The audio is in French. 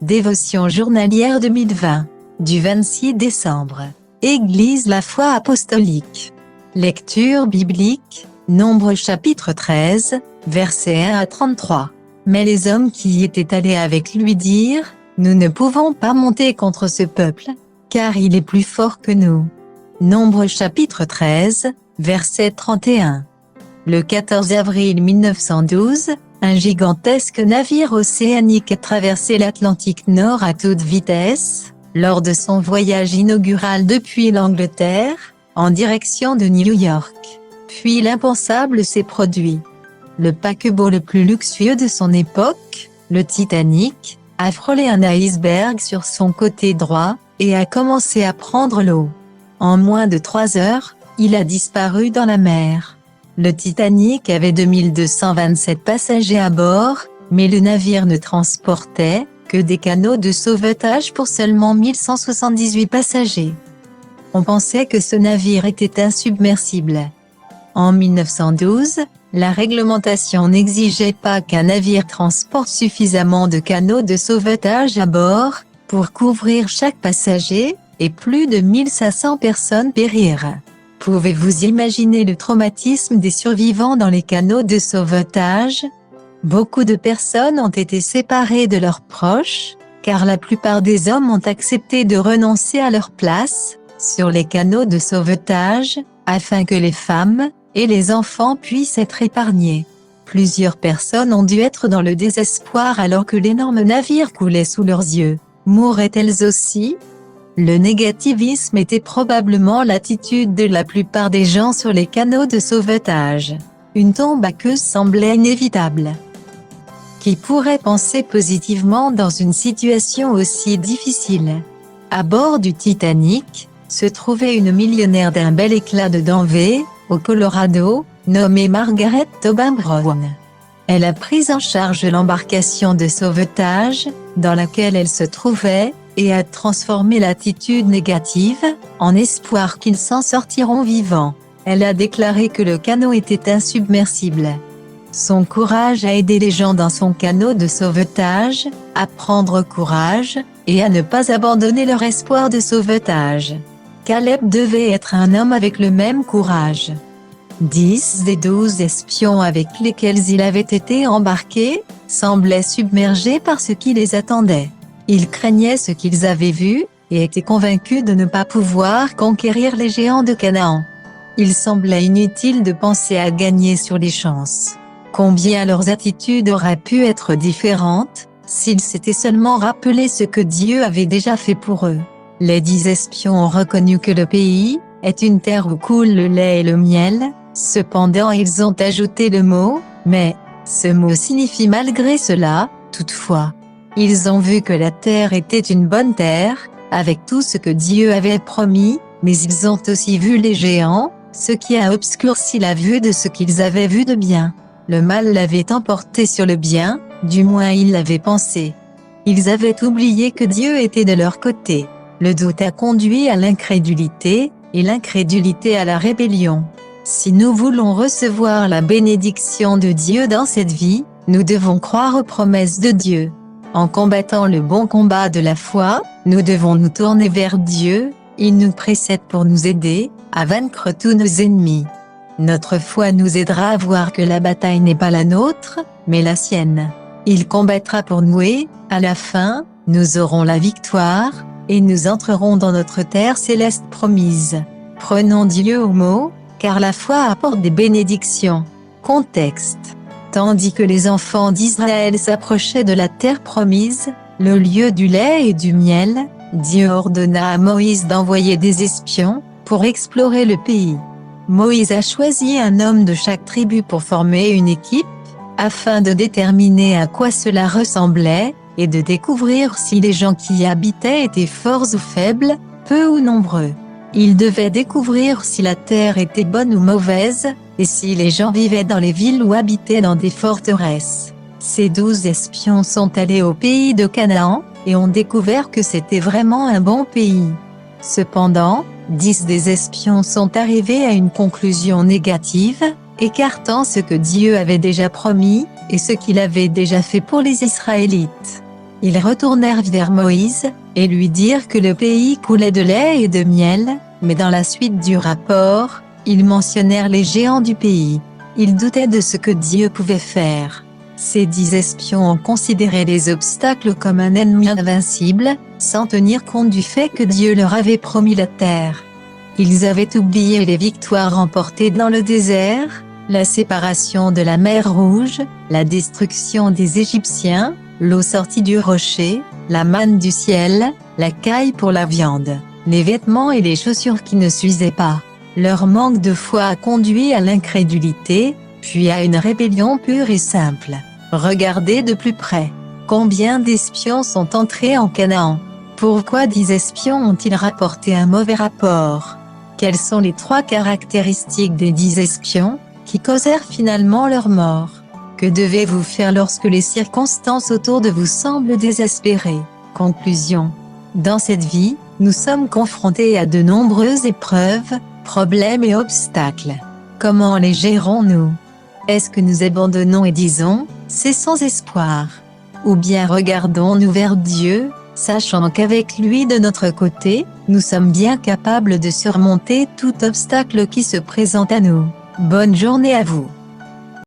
Dévotion journalière 2020, du 26 décembre. Église la foi apostolique. Lecture biblique, Nombres chapitre 13, versets 1 à 33. Mais les hommes qui y étaient allés avec lui dirent, nous ne pouvons pas monter contre ce peuple, car il est plus fort que nous. Nombres chapitre 13, verset 31. Le 14 avril 1912, un gigantesque navire océanique a traversé l'Atlantique Nord à toute vitesse, lors de son voyage inaugural depuis l'Angleterre, en direction de New York. Puis l'impensable s'est produit. Le paquebot le plus luxueux de son époque, le Titanic, a frôlé un iceberg sur son côté droit, et a commencé à prendre l'eau. En moins de 3 heures, il a disparu dans la mer. Le Titanic avait 2227 passagers à bord, mais le navire ne transportait que des canots de sauvetage pour seulement 1178 passagers. On pensait que ce navire était insubmersible. En 1912, la réglementation n'exigeait pas qu'un navire transporte suffisamment de canots de sauvetage à bord pour couvrir chaque passager, et plus de 1500 personnes périrent. Pouvez-vous imaginer le traumatisme des survivants dans les canots de sauvetage? Beaucoup de personnes ont été séparées de leurs proches, car la plupart des hommes ont accepté de renoncer à leur place sur les canots de sauvetage, afin que les femmes et les enfants puissent être épargnés. Plusieurs personnes ont dû être dans le désespoir alors que l'énorme navire coulait sous leurs yeux. Mourraient-elles aussi? Le négativisme était probablement l'attitude de la plupart des gens sur les canots de sauvetage. Une tombe aqueuse semblait inévitable. Qui pourrait penser positivement dans une situation aussi difficile? À bord du Titanic, se trouvait une millionnaire d'un bel éclat de Denver, au Colorado, nommée Margaret Tobin Brown. Elle a pris en charge l'embarcation de sauvetage, dans laquelle elle se trouvait, et a transformé l'attitude négative, en espoir qu'ils s'en sortiront vivants. Elle a déclaré que le canot était insubmersible. Son courage a aidé les gens dans son canot de sauvetage, à prendre courage, et à ne pas abandonner leur espoir de sauvetage. Caleb devait être un homme avec le même courage. 10 des 12 espions avec lesquels il avait été embarqué, semblaient submergés par ce qui les attendait. Ils craignaient ce qu'ils avaient vu, et étaient convaincus de ne pas pouvoir conquérir les géants de Canaan. Il semblait inutile de penser à gagner sur les chances. Combien leurs attitudes auraient pu être différentes, s'ils s'étaient seulement rappelé ce que Dieu avait déjà fait pour eux. Les 10 espions ont reconnu que le pays est une terre où coule le lait et le miel, cependant ils ont ajouté le mot « mais ». Ce mot signifie malgré cela, toutefois. Ils ont vu que la terre était une bonne terre, avec tout ce que Dieu avait promis, mais ils ont aussi vu les géants, ce qui a obscurci la vue de ce qu'ils avaient vu de bien. Le mal l'avait emporté sur le bien, du moins ils l'avaient pensé. Ils avaient oublié que Dieu était de leur côté. Le doute a conduit à l'incrédulité, et l'incrédulité à la rébellion. Si nous voulons recevoir la bénédiction de Dieu dans cette vie, nous devons croire aux promesses de Dieu. En combattant le bon combat de la foi, nous devons nous tourner vers Dieu, il nous précède pour nous aider à vaincre tous nos ennemis. Notre foi nous aidera à voir que la bataille n'est pas la nôtre, mais la sienne. Il combattra pour nous et, à la fin, nous aurons la victoire, et nous entrerons dans notre terre céleste promise. Prenons Dieu au mot, car la foi apporte des bénédictions. Contexte. Tandis que les enfants d'Israël s'approchaient de la terre promise, le lieu du lait et du miel, Dieu ordonna à Moïse d'envoyer des espions, pour explorer le pays. Moïse a choisi un homme de chaque tribu pour former une équipe, afin de déterminer à quoi cela ressemblait, et de découvrir si les gens qui y habitaient étaient forts ou faibles, peu ou nombreux. Ils devaient découvrir si la terre était bonne ou mauvaise, et si les gens vivaient dans les villes ou habitaient dans des forteresses. Ces 12 espions sont allés au pays de Canaan, et ont découvert que c'était vraiment un bon pays. Cependant, 10 des espions sont arrivés à une conclusion négative, écartant ce que Dieu avait déjà promis, et ce qu'il avait déjà fait pour les Israélites. Ils retournèrent vers Moïse, et lui dirent que le pays coulait de lait et de miel, mais dans la suite du rapport, ils mentionnèrent les géants du pays. Ils doutaient de ce que Dieu pouvait faire. Ces 10 espions ont considéré les obstacles comme un ennemi invincible, sans tenir compte du fait que Dieu leur avait promis la terre. Ils avaient oublié les victoires remportées dans le désert, la séparation de la mer Rouge, la destruction des Égyptiens, l'eau sortie du rocher, la manne du ciel, la caille pour la viande, les vêtements et les chaussures qui ne s'usaient pas. Leur manque de foi a conduit à l'incrédulité, puis à une rébellion pure et simple. Regardez de plus près. Combien d'espions sont entrés en Canaan? Pourquoi 10 espions ont-ils rapporté un mauvais rapport? Quelles sont les 3 caractéristiques des 10 espions, qui causèrent finalement leur mort? Que devez-vous faire lorsque les circonstances autour de vous semblent désespérées? Conclusion. Dans cette vie, nous sommes confrontés à de nombreuses épreuves, problèmes et obstacles. Comment les gérons-nous? Est-ce que nous abandonnons et disons, c'est sans espoir? Ou bien regardons-nous vers Dieu, sachant qu'avec lui de notre côté, nous sommes bien capables de surmonter tout obstacle qui se présente à nous? Bonne journée à vous.